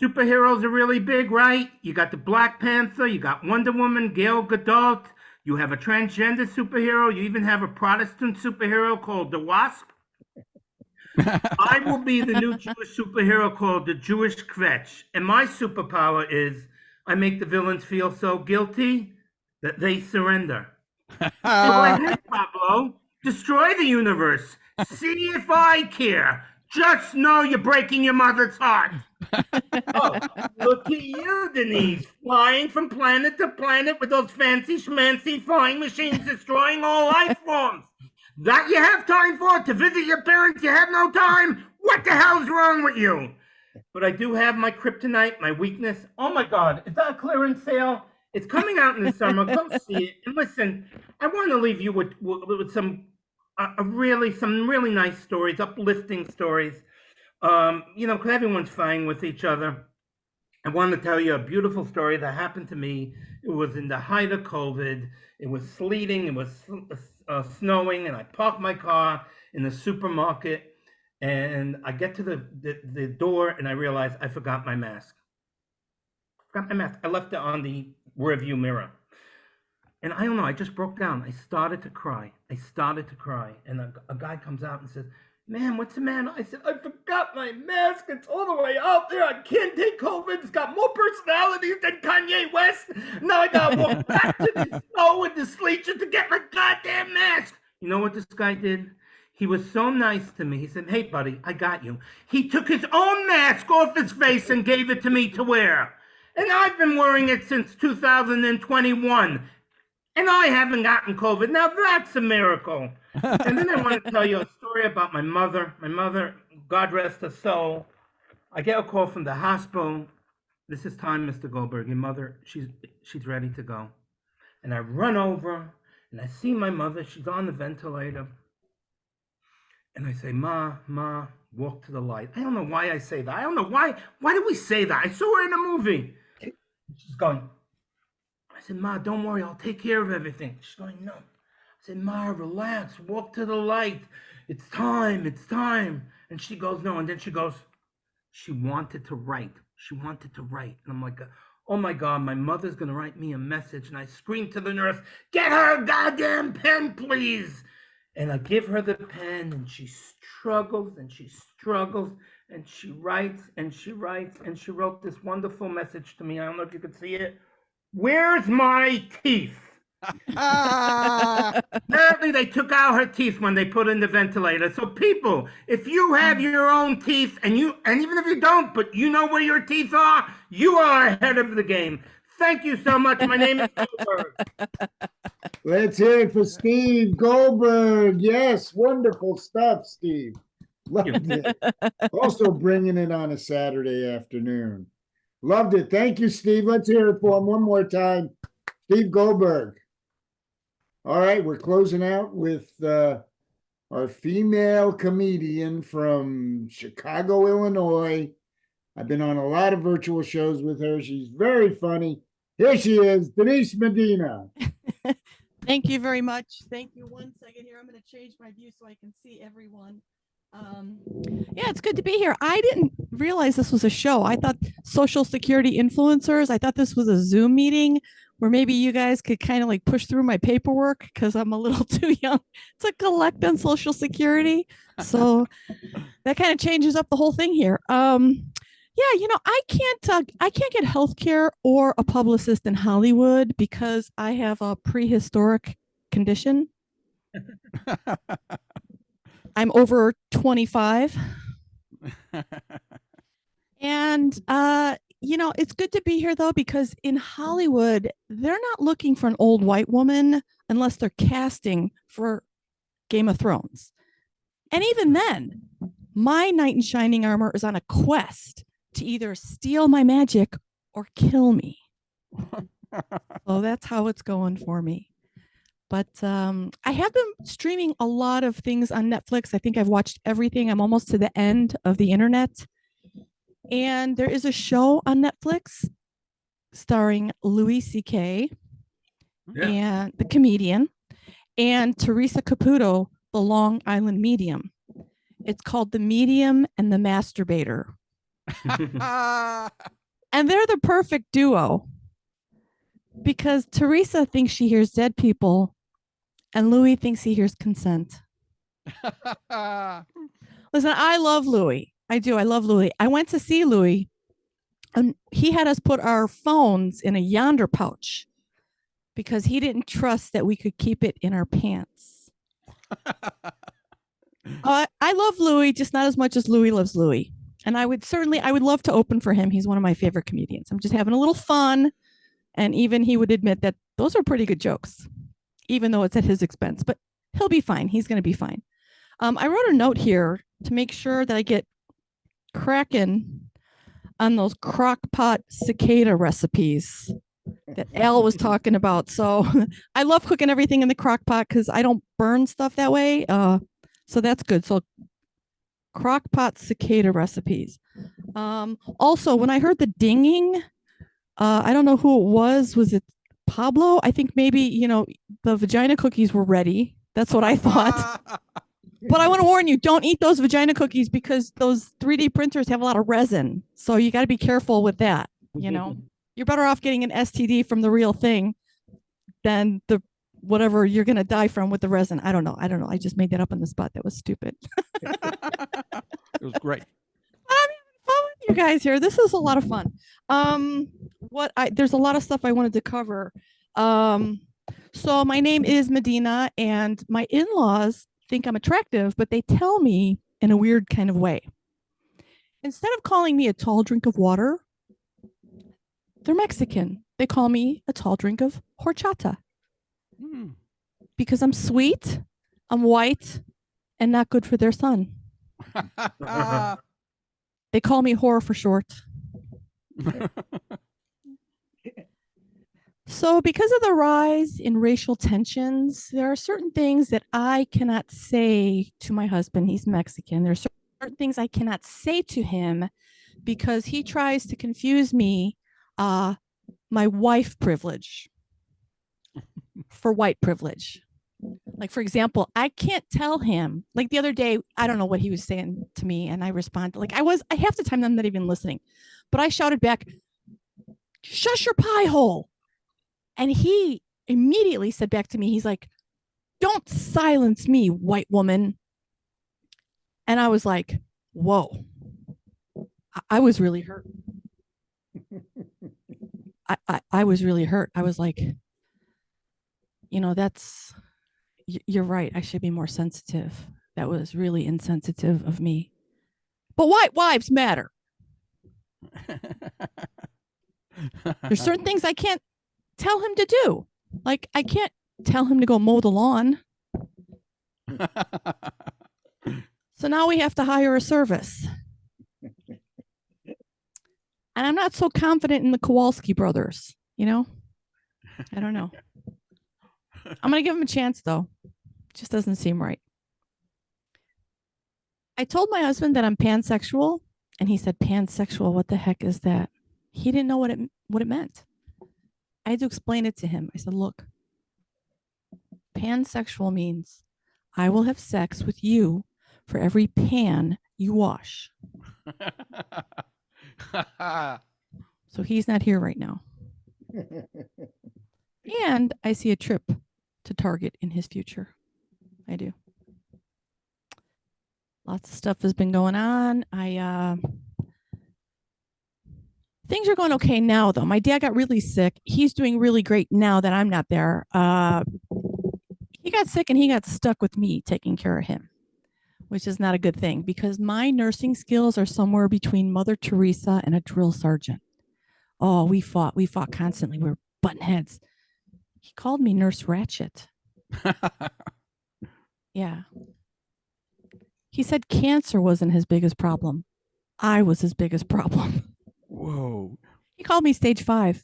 Superheroes are really big, right? You got the Black Panther, you got Wonder Woman, Gal Gadot, you have a transgender superhero, you even have a Protestant superhero called the Wasp. I will be the new Jewish superhero called the Jewish Kvetch. And my superpower is I make the villains feel so guilty that they surrender. Go ahead, Pablo. Destroy the universe. See if I care. Just know you're breaking your mother's heart. Oh, look at you, Denise, flying from planet to planet with those fancy schmancy flying machines destroying all life forms. That you have time for? To visit your parents, you have no time? What the hell's wrong with you? But I do have my kryptonite, my weakness. Oh my God, is that a clearance sale? It's coming out in the summer. Go see it. And listen, I want to leave you with some really nice stories, uplifting stories. Because everyone's fighting with each other. I want to tell you a beautiful story that happened to me. It was in the height of COVID. It was sleeting. It was snowing, and I parked my car in the supermarket. And I get to the door, and I realize I forgot my mask. I left it on the rear view mirror. And I don't know, I just broke down. I started to cry. And a guy comes out and says, man, what's the matter? I said, I forgot my mask. It's all the way out there. I can't take COVID. It's got more personalities than Kanye West. Now I gotta walk back to the snow and the sleet just to get my goddamn mask. You know what this guy did? He was so nice to me. He said, hey, buddy, I got you. He took his own mask off his face and gave it to me to wear. And I've been wearing it since 2021. And I haven't gotten COVID. Now that's a miracle. And then I want to tell you a story about my mother. My mother, God rest her soul. I get a call from the hospital. This is time, Mr. Goldberg. Your mother, she's ready to go. And I run over and I see my mother. She's on the ventilator. And I say, Ma, walk to the light. I don't know why I say that. I don't know why. Why did we say that? I saw her in a movie. She's going. I said, Ma, don't worry. I'll take care of everything. She's going, no. I said, Ma, relax. Walk to the light. It's time. And she goes, no. And then she goes, she wanted to write. And I'm like, oh, my God, my mother's going to write me a message. And I scream to the nurse, get her a goddamn pen, please. And I give her the pen, and she struggles, and she writes, and she wrote this wonderful message to me. I don't know if you could see it. Where's my teeth? Apparently they took out her teeth when they put in the ventilator. So people, if you have your own teeth, and even if you don't, but you know where your teeth are, you are ahead of the game. Thank you so much. My name is Goldberg. Let's hear it for Steve Goldberg. Yes, wonderful stuff, Steve. Loved it. Also bringing it on a Saturday afternoon. Loved it. Thank you, Steve. Let's hear it for him one more time. Steve Goldberg. All right, we're closing out with our female comedian from Chicago, Illinois. I've been on a lot of virtual shows with her. She's very funny. Here she is, Denise Medina. Thank you very much. Thank you. 1 second here. I'm going to change my view so I can see everyone. Yeah, it's good to be here. I didn't realize this was a show. I thought Social Security influencers, I thought this was a Zoom meeting where maybe you guys could kind of like push through my paperwork because I'm a little too young to collect on Social Security. So that kind of changes up the whole thing here. Yeah, I can't get health care or a publicist in Hollywood because I have a prehistoric condition. I'm over 25. And it's good to be here though, because in Hollywood, they're not looking for an old white woman unless they're casting for Game of Thrones. And even then, my knight in shining armor is on a quest to either steal my magic or kill me. So that's how it's going for me. But I have been streaming a lot of things on Netflix. I think I've watched everything. I'm almost to the end of the internet. And there is a show on Netflix starring Louis C.K. and the comedian and Teresa Caputo, the Long Island medium. It's called The Medium and the Masturbator. And they're the perfect duo because Teresa thinks she hears dead people and Louis thinks he hears consent. Listen, I love Louis. I do. I love Louis. I went to see Louis and he had us put our phones in a yonder pouch because he didn't trust that we could keep it in our pants. I love Louis, just not as much as Louis loves Louis. And I would love to open for him. He's one of my favorite comedians. I'm just having a little fun. And even he would admit that those are pretty good jokes, even though it's at his expense. But he'll be fine. He's going to be fine. I wrote a note here to make sure that I get cracking on those crock pot cicada recipes that Al was talking about. So I love cooking everything in the crock pot because I don't burn stuff that way. So that's good. So crock pot cicada recipes. Also, when I heard the dinging, I don't know who it was. Was it Pablo? I think maybe, the vagina cookies were ready. That's what I thought. But I want to warn you, don't eat those vagina cookies because those 3D printers have a lot of resin. So you got to be careful with that. You're better off getting an STD from the real thing than the whatever you're going to die from with the resin. I don't know. I just made that up on the spot. That was stupid. It was great. I'm having fun with you guys here. This is a lot of fun. There's a lot of stuff I wanted to cover. So my name is Medina and my in-laws think I'm attractive, but they tell me in a weird kind of way. Instead of calling me a tall drink of water, they're Mexican. They call me a tall drink of horchata. Because I'm sweet, I'm white, and not good for their son. They call me whore for short. So because of the rise in racial tensions, there are certain things that I cannot say to my husband. He's Mexican. There's certain things I cannot say to him because he tries to confuse me, my wife privilege for white privilege. Like, for example, I can't tell him, like the other day, I don't know what he was saying to me. And I responded, like I half the time I'm not even listening, but I shouted back, shush your pie hole. And he immediately said back to me, he's like, don't silence me, white woman. And I was like, whoa, I was really hurt. I was really hurt. I was like, you're right. I should be more sensitive. That was really insensitive of me. But white wives matter. There's certain things I can't tell him to do. Like, I can't tell him to go mow the lawn. So now we have to hire a service. And I'm not so confident in the Kowalski brothers, I don't know. I'm going to give him a chance, though. It just doesn't seem right. I told my husband that I'm pansexual, and he said, pansexual, what the heck is that? He didn't know what it meant. I had to explain it to him. I said, look, Pansexual means I will have sex with you for every pan you wash. So he's not here right now. And I see a trip to Target in his future. I do. Lots of stuff has been going on. Things are going okay now, though. My dad got really sick. He's doing really great now that I'm not there. He got sick and he got stuck with me taking care of him, which is not a good thing because my nursing skills are somewhere between Mother Teresa and a drill sergeant. Oh, we fought constantly. We were butting heads. He called me Nurse Ratchet. Yeah. He said cancer wasn't his biggest problem. I was his biggest problem. Whoa. He called me stage 5.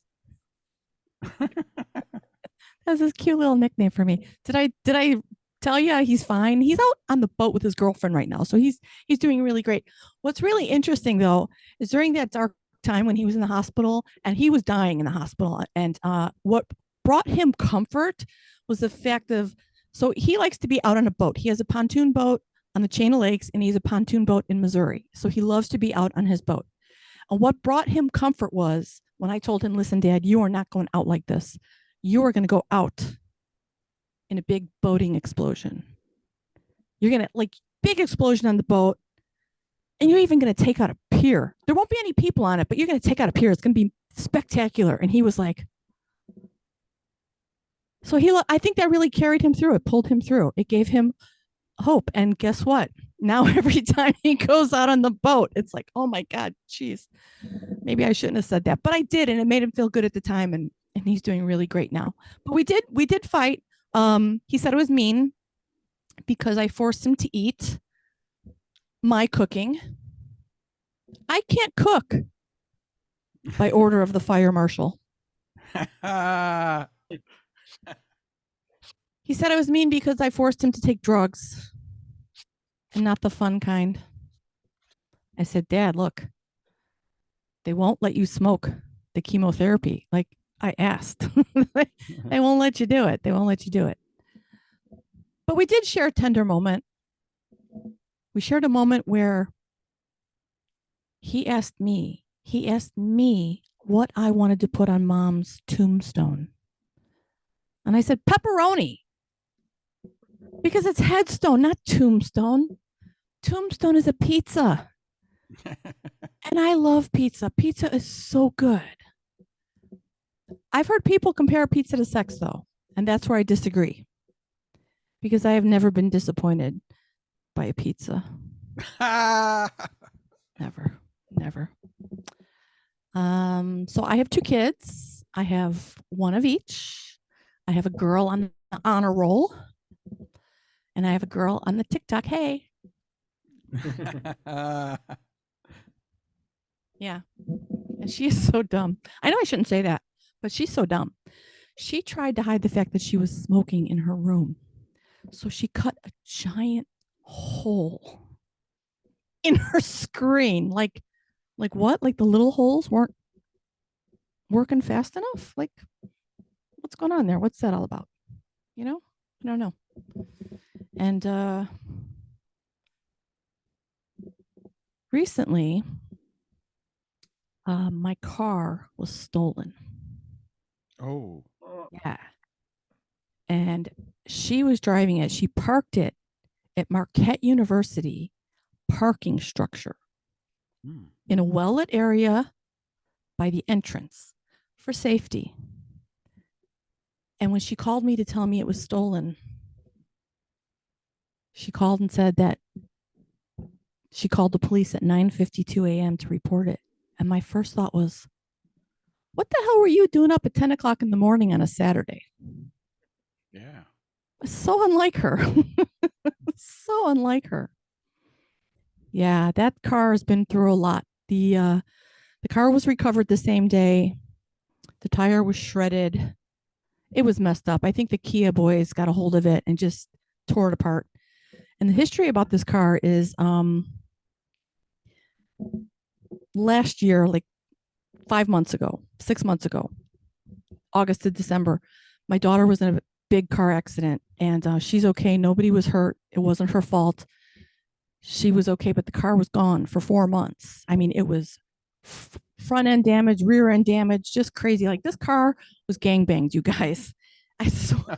That's his cute little nickname for me. Did I tell you he's fine? He's out on the boat with his girlfriend right now. So he's doing really great. What's really interesting though is during that dark time when he was in the hospital and he was dying in the hospital, and what brought him comfort was the fact of, so he likes to be out on a boat. He has a pontoon boat on the chain of lakes and he has a pontoon boat in Missouri. So he loves to be out on his boat. And what brought him comfort was when I told him, listen, Dad, you are not going out like this. You are going to go out in a big boating explosion. You're going to, like, big explosion on the boat. And you're even going to take out a pier. There won't be any people on it, but you're going to take out a pier. It's going to be spectacular. And he was like, so I think that really carried him through. It pulled him through. It gave him hope. And guess what? Now every time he goes out on the boat, it's like, oh my God, geez, maybe I shouldn't have said that, but I did, and it made him feel good at the time, and he's doing really great now. But we did fight. He said it was mean because I forced him to eat my cooking. I can't cook by order of the fire marshal. He said I was mean because I forced him to take drugs. And not the fun kind. I said, Dad, look, they won't let you smoke the chemotherapy. Like I asked. They won't let you do it. They won't let you do it. But we did share a tender moment. We shared a moment where he asked me what I wanted to put on Mom's tombstone. And I said, pepperoni. Because it's headstone, not tombstone. Tombstone is a pizza. And I love pizza. Pizza is so good. I've heard people compare pizza to sex, though. And that's where I disagree. Because I have never been disappointed by a pizza. Never. So I have 2 kids. I have one of each. I have a girl on the honor roll. And I have a girl on the TikTok. Hey. Yeah. And she is so dumb. I know I shouldn't say that, but she's so dumb. She tried to hide the fact that she was smoking in her room. So she cut a giant hole in her screen. Like what? Like the little holes weren't working fast enough? Like, what's going on there? What's that all about? You know? I don't know. And recently, my car was stolen. Oh. Yeah. And she was driving it. She parked it at Marquette University parking structure in a well-lit area by the entrance for safety. And when she called me to tell me it was stolen, she called and said that she called the police at 9:52 a.m. to report it. And my first thought was, what the hell were you doing up at 10 o'clock in the morning on a Saturday? Yeah. So unlike her. So unlike her. Yeah, that car has been through a lot. The car was recovered the same day. The tire was shredded. It was messed up. I think the Kia boys got a hold of it and just tore it apart. And the history about this car is last year, like 5 months ago, 6 months ago, August to December, my daughter was in big car accident, and she's okay. Nobody was hurt. It wasn't her fault. She was okay, but the car was gone for 4 months. I mean, it was front end damage, rear end damage, just crazy. Like, this car was gangbanged, you guys. I swear.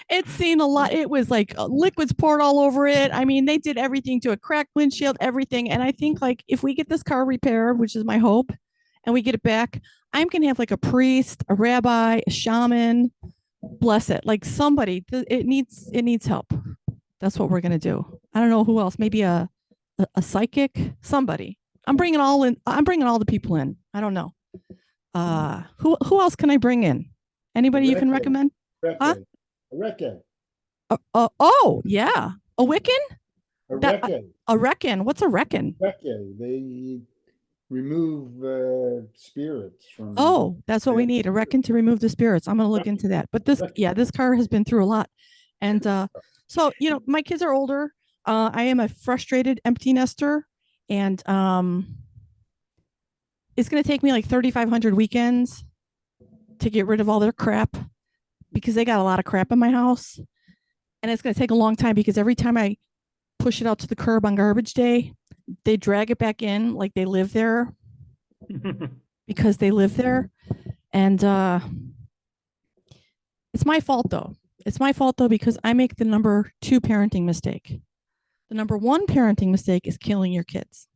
It's seen a lot. It was like liquids poured all over it. I mean, they did everything to a cracked windshield, everything. And I think, like, if we get this car repaired, which is my hope, and we get it back, I'm going to have like a priest, a rabbi, a shaman, bless it. Like, somebody, it needs help. That's what we're going to do. I don't know who else, maybe a psychic, somebody. I'm bringing all the people in. I don't know. Who else can I bring in? Anybody you can recommend? Huh? A Wiccan. Oh, yeah. A Wiccan? A Wiccan. A Wreccan. What's a Wreccan? Wiccan. They remove spirits from. Oh, that's what we need. A Wreccan to remove the spirits. I'm going to look into that. But this car has been through a lot. And so, my kids are older. I am a frustrated empty nester. And it's going to take me like 3,500 weekends to get rid of all their crap, because they got a lot of crap in my house. And it's going to take a long time, because every time I push it out to the curb on garbage day, they drag it back in like they live there because they live there. And it's my fault though. It's my fault though, because I make the number 2 parenting mistake. The number 1 parenting mistake is killing your kids.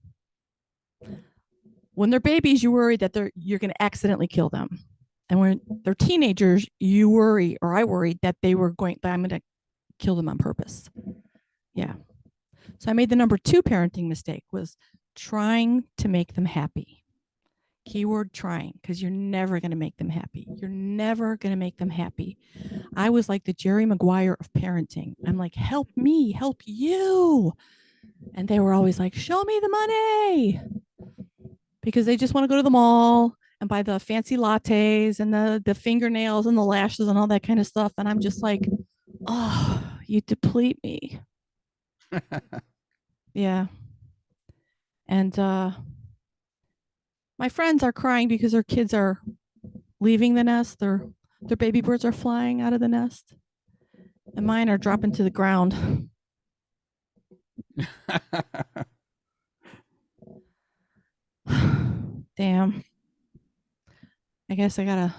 When they're babies, you worry that you're going to accidentally kill them. And when they're teenagers, you worry, or I worried, that I'm going to kill them on purpose. Yeah. So I made the number 2 parenting mistake, was trying to make them happy. Keyword trying, because you're never going to make them happy. You're never going to make them happy. I was like the Jerry Maguire of parenting. I'm like, help me, help you. And they were always like, show me the money. Because they just want to go to the mall and buy the fancy lattes and the fingernails and the lashes and all that kind of stuff. And I'm just like, oh, you deplete me. Yeah. And my friends are crying because their kids are leaving the nest. Their baby birds are flying out of the nest. And mine are dropping to the ground. Damn. I guess I gotta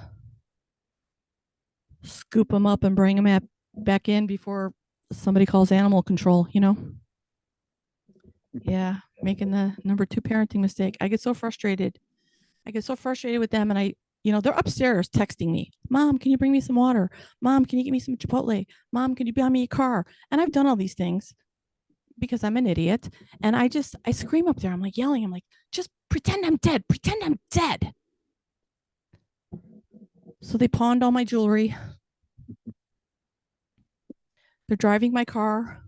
scoop them up and bring them back in before somebody calls animal control, Yeah, making the number 2 parenting mistake. I get so frustrated. With them, and they're upstairs texting me, Mom, can you bring me some water? Mom, can you get me some Chipotle? Mom, can you buy me a car? And I've done all these things because I'm an idiot. And I scream up there. I'm like yelling. I'm like, just pretend I'm dead. Pretend I'm dead. So they pawned all my jewelry. They're driving my car.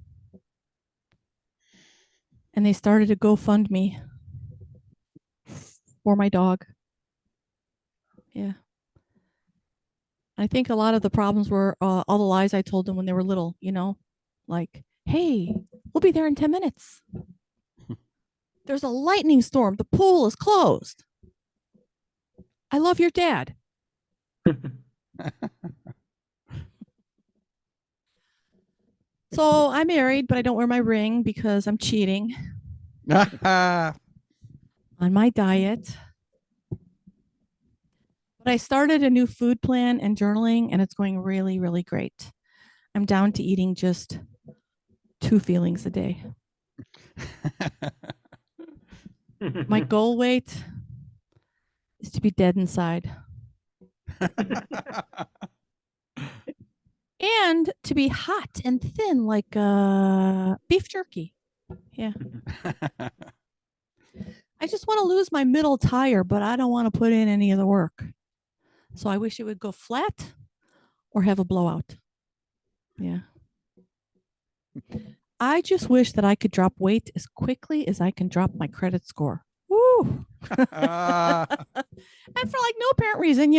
And they started a GoFundMe for my dog. Yeah. I think a lot of the problems were all the lies I told them when they were little, like, hey, we'll be there in 10 minutes. There's a lightning storm. The pool is closed. I love your dad. So I'm married, but I don't wear my ring because I'm cheating on my diet. But I started a new food plan and journaling, and it's going really, really great. I'm down to eating just 2 feelings a day. My goal weight is to be dead inside. And to be hot and thin like beef jerky. Yeah. I just want to lose my middle tire, but I don't want to put in any of the work. So I wish it would go flat or have a blowout. Yeah. I just wish that I could drop weight as quickly as I can drop my credit score. Woo! And for like no apparent reason,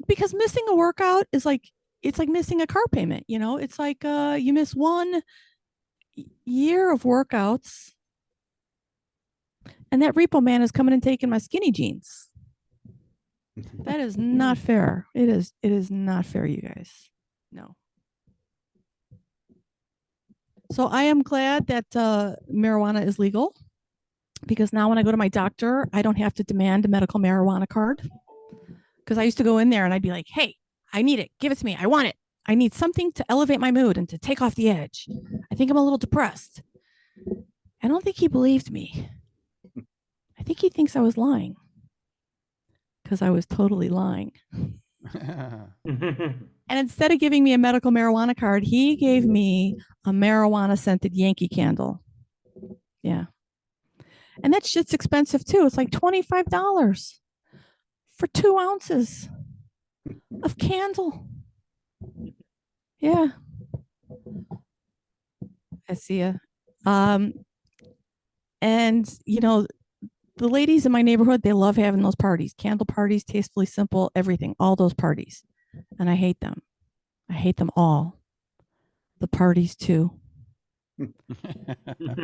because missing a workout is like, it's like missing a car payment, it's like you miss 1 year of workouts and that repo man is coming and taking my skinny jeans. That is not fair. It is not fair, you guys. No. So I am glad that marijuana is legal, because now when I go to my doctor, I don't have to demand a medical marijuana card. Because I used to go in there and I'd be like, hey, I need it. Give it to me. I want it. I need something to elevate my mood and to take off the edge. I think I'm a little depressed. I don't think he believed me. I think he thinks I was lying, because I was totally lying. And instead of giving me a medical marijuana card, he gave me a marijuana scented Yankee candle. Yeah. And that shit's expensive too. It's like $25 for 2 ounces of candle. Yeah. I see ya. And you know, the ladies in my neighborhood, they love having those parties, candle parties, tastefully simple, everything, all those parties. And I hate them. I hate them all. The parties too.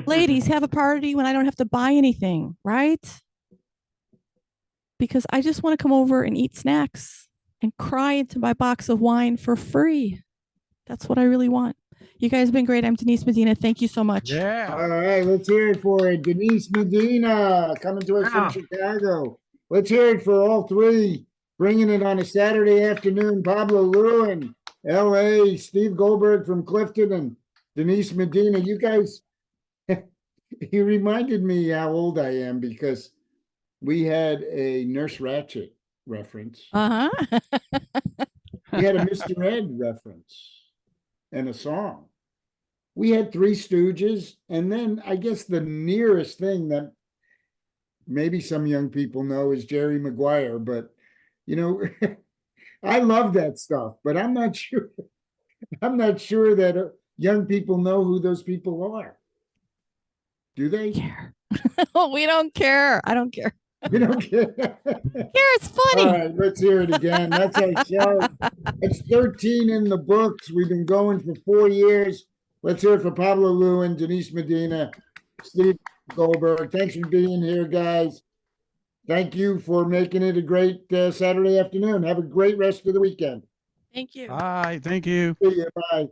Ladies, have a party when I don't have to buy anything, right? Because I just want to come over and eat snacks and cry into my box of wine for free. That's what I really want. You guys have been great. I'm Denise Medina. Thank you so much. Yeah. All right, let's hear it for it. Denise Medina coming to us from Wow. Chicago. Let's hear it for all three, bringing it on a Saturday afternoon. Pablo Lewin, LA, Steve Goldberg from Clifton, and Denise Medina. You guys, you reminded me how old I am, because we had a Nurse Ratched reference. Uh-huh. We had a Mr. Ed reference and a song. We had Three Stooges, and then I guess the nearest thing that maybe some young people know is Jerry Maguire, but you know, I love that stuff, but I'm not sure. I'm not sure that young people know who those people are. Do they? Care. We don't care. I don't care. You don't care. It's funny. All right, let's hear it again. That's our show. It's 13 in the books. We've been going for 4 years. Let's hear it for Pablo Lewin, Denise Medina, Steve Goldberg. Thanks for being here, guys. Thank you for making it a great Saturday afternoon. Have a great rest of the weekend. Thank you. Bye. Thank you. See you. Bye.